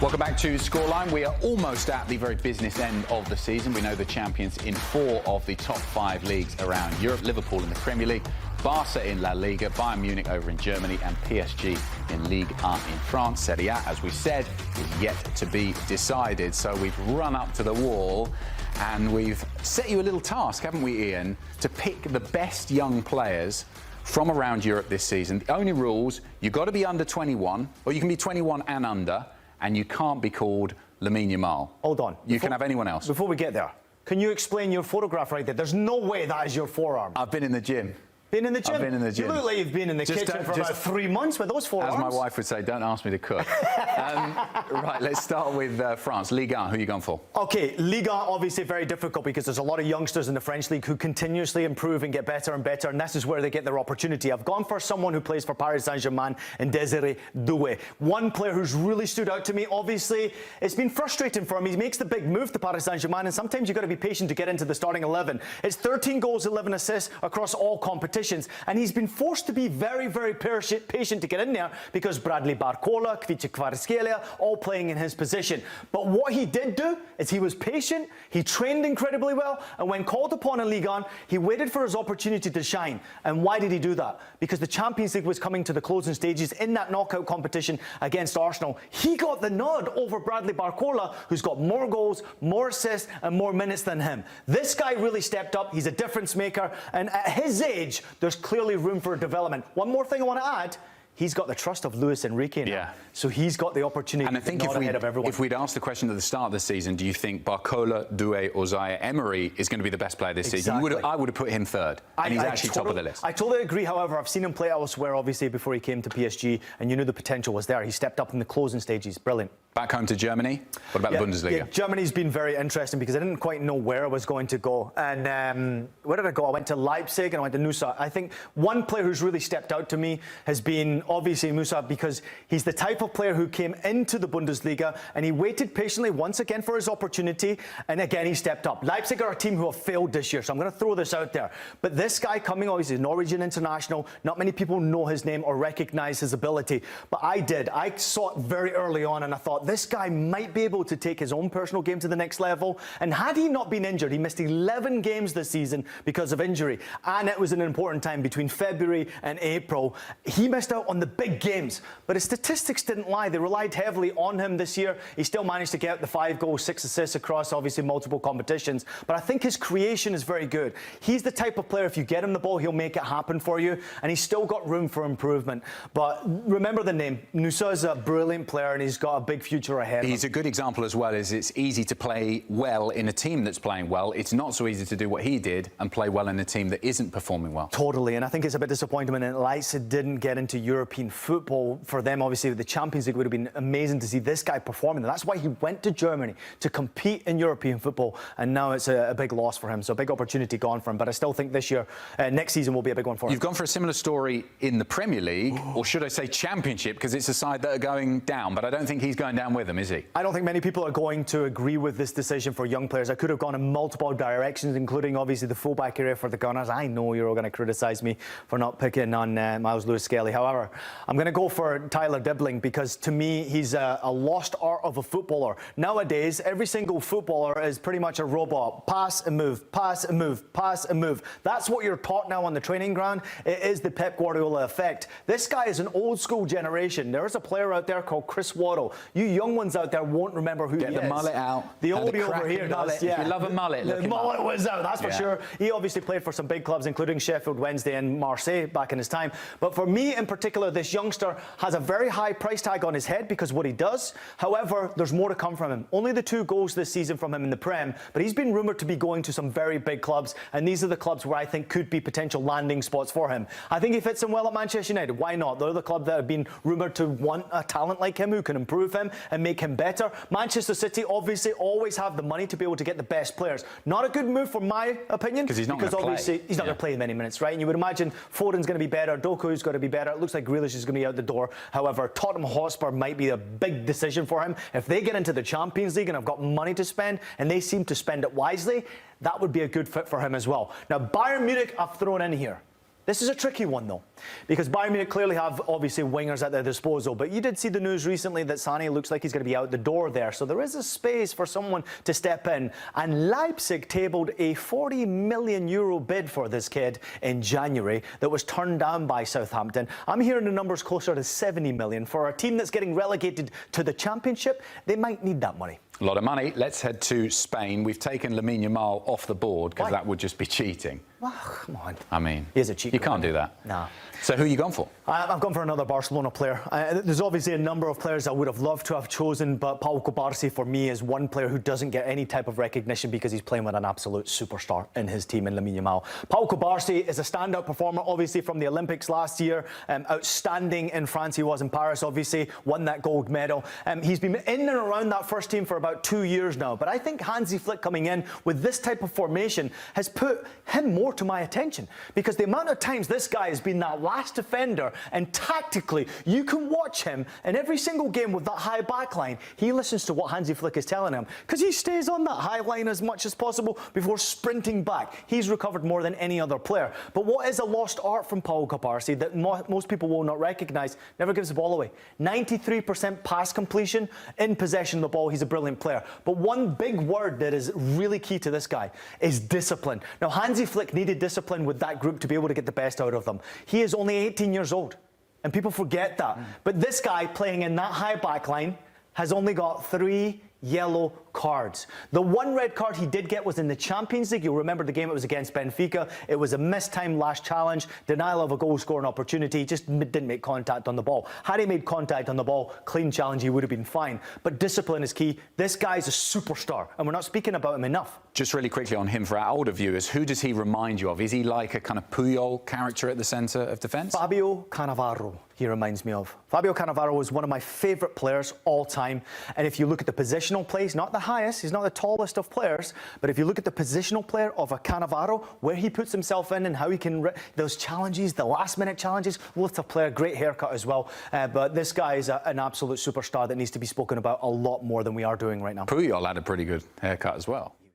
Welcome back to Scoreline. We are almost at the very business end of the season. We know the champions in 4 of the top 5 leagues around Europe. Liverpool in the Premier League, Barca in La Liga, Bayern Munich over in Germany, and PSG in Ligue 1 in France. Serie A, as we said, is yet to be decided. So we've run up to the wall and we've set you a little task, haven't we, Ian, to pick the best young players from around Europe this season. The only rules, you've got to be under 21, or you can be 21 and under, and you can't be called Lamine Yamal. Hold on. You can have anyone else. Before we get there, can you explain your photograph right there? There's no way that is your forearm. I've been in the gym. Been in the gym? I've been in the gym. You look like you've been in the kitchen for about 3 months with those forearms. As my wife would say, don't ask me to cook. Right, let's start with France. Liga, who are you going for? Okay, Liga, obviously very difficult because there's a lot of youngsters in the French league who continuously improve and get better and better, and this is where they get their opportunity. I've gone for someone who plays for Paris Saint-Germain and Doue. One player who's really stood out to me, obviously, it's been frustrating for him. He makes the big move to Paris Saint-Germain, and sometimes you've got to be patient to get into the starting 11. It's 13 goals, 11 assists across all competitions, and he's been forced to be very, very patient to get in there because Bradley Barcola, Kvaratskhelia, all playing in his position. But what he did do is he was patient, he trained incredibly well, and when called upon in Ligue 1, he waited for his opportunity to shine. And why did he do that? Because the Champions League was coming to the closing stages in that knockout competition against Arsenal. He got the nod over Bradley Barcola, who's got more goals, more assists, and more minutes than him. This guy really stepped up. He's a difference maker, and at his age, there's clearly room for development. One more thing I want to add. He's got the trust of Luis Enrique now. Yeah. So he's got the opportunity to nod ahead of everyone. If we'd asked the question at the start of the season, do you think Barcola, Doue or Zaire-Emery is going to be the best player this season? I would have put him third, and he's actually top of the list. I totally agree. However, I've seen him play elsewhere, obviously, before he came to PSG, and you knew the potential was there. He stepped up in the closing stages. Brilliant. Back home to Germany, what about the Bundesliga? Yeah, Germany's been very interesting because I didn't quite know where I was going to go. And where did I go? I went to Leipzig and I went to Nusa. I think one player who's really stepped out to me has been obviously Nusa, because he's the type of player who came into the Bundesliga and he waited patiently once again for his opportunity, and again he stepped up. Leipzig are a team who have failed this year, so I'm going to throw this out there. But this guy coming, obviously a Norwegian international, not many people know his name or recognize his ability, but I did. I saw it very early on and I thought this guy might be able to take his own personal game to the next level. And had he not been injured, he missed 11 games this season because of injury, and it was an important time between February and April. He missed out on the big games, but his statistics didn't lie. They relied heavily on him this year. He still managed to get out the 5 goals, 6 assists across obviously multiple competitions, but I think his creation is very good. He's the type of player, if you get him the ball, he'll make it happen for you, and he's still got room for improvement. But remember the name. Nusa is a brilliant player and he's got a big future ahead. He's a good example as well. Is it's easy to play well in a team that's playing well. It's not so easy to do what he did and play well in a team that isn't performing well. Totally, and I think it's a bit disappointing that Leipzig didn't get into European football. For them, obviously, the Champions League would have been amazing to see this guy performing. That's why he went to Germany, to compete in European football, and now it's a big loss for him. So a big opportunity gone for him. But I still think this year, next season will be a big one for him. You've gone for a similar story in the Premier League, or should I say Championship, because it's a side that are going down, but I don't think he's going down with them, is he? I don't think many people are going to agree with this decision for young players. I could have gone in multiple directions, including obviously the fullback area for the Gunners. I know you're all going to criticise me for not picking on Miles Lewis-Skelly. However, I'm going to go for Tyler Dibling because to me he's a lost art of a footballer. Nowadays, every single footballer is pretty much a robot. Pass and move, pass and move, pass and move. That's what you're taught now on the training ground. It is the Pep Guardiola effect. This guy is an old school generation. There is a player out there called Chris Waddle. You young ones out there won't remember who he is. Get the mullet out. The oldie over here does. Yeah. If you love a mullet, the mullet was out, that's for sure. He obviously played for some big clubs, including Sheffield Wednesday and Marseille back in his time. But for me in particular, this youngster has a very high price tag on his head because of what he does. However, there's more to come from him. Only the 2 goals this season from him in the Prem, but he's been rumoured to be going to some very big clubs, and these are the clubs where I think could be potential landing spots for him. I think he fits in well at Manchester United. Why not? They're the club that have been rumoured to want a talent like him who can improve him and make him better. Manchester City obviously always have the money to be able to get the best players. Not a good move from my opinion, because he's not going to obviously he's not going to play many minutes, right? And you would imagine Foden's going to be better, Doku's going to be better. It looks like Grealish is going to be out the door. However, Tottenham Hotspur might be a big decision for him. If they get into the Champions League and have got money to spend, and they seem to spend it wisely, that would be a good fit for him as well. Now, Bayern Munich I've thrown in here. This is a tricky one, though, because Bayern Munich clearly have, obviously, wingers at their disposal. But you did see the news recently that Sané looks like he's going to be out the door there. So there is a space for someone to step in. And Leipzig tabled a €40 million bid for this kid in January that was turned down by Southampton. I'm hearing the numbers closer to 70 million. For a team that's getting relegated to the Championship, they might need that money. A lot of money. Let's head to Spain. We've taken Lamine Yamal off the board because that would just be cheating. Oh, come on. I mean, he is a cheat. You can't do that. Nah. So who are you gone for? I've gone for another Barcelona player. There's obviously a number of players I would have loved to have chosen, but Pau Cubarsi for me is one player who doesn't get any type of recognition because he's playing with an absolute superstar in his team in Lamine Yamal. Pau Cubarsi is a standout performer, obviously, from the Olympics last year. Outstanding in France. He was in Paris, obviously, won that gold medal. He's been in and around that first team for about 2 years now, but I think Hansi Flick coming in with this type of formation has put him more to my attention, because the amount of times this guy has been that last defender, and tactically you can watch him in every single game with that high back line. He listens to what Hansi Flick is telling him, because he stays on that high line as much as possible before sprinting back. He's recovered more than any other player. But what is a lost art from Pau Cubarsi that most people will not recognise? Never gives the ball away. 93% pass completion, in possession of the ball. He's a brilliant player. But one big word that is really key to this guy is discipline. Now, Hansi Flick needed discipline with that group to be able to get the best out of them. He is only 18 years old, and people forget that. But this guy playing in that high back line has only got 3 yellow cards. The one red card he did get was in the Champions League. You'll remember the game, it was against Benfica. It was a mistimed last challenge, denial of a goal-scoring opportunity, just didn't make contact on the ball. Had he made contact on the ball, clean challenge, he would have been fine. But discipline is key. This guy's a superstar, and we're not speaking about him enough. Just really quickly on him for our older viewers, who does he remind you of? Is he like a kind of Puyol character at the centre of defence? Fabio Cannavaro, he reminds me of. Fabio Cannavaro is one of my favourite players all time. And if you look at the positional plays, not the highest, he's not the tallest of players, but if you look at the positional player of a Cannavaro, where he puts himself in and how he can, those challenges, the last-minute challenges, loves a player, great haircut as well. But this guy is an absolute superstar that needs to be spoken about a lot more than we are doing right now. Puyol had a pretty good haircut as well.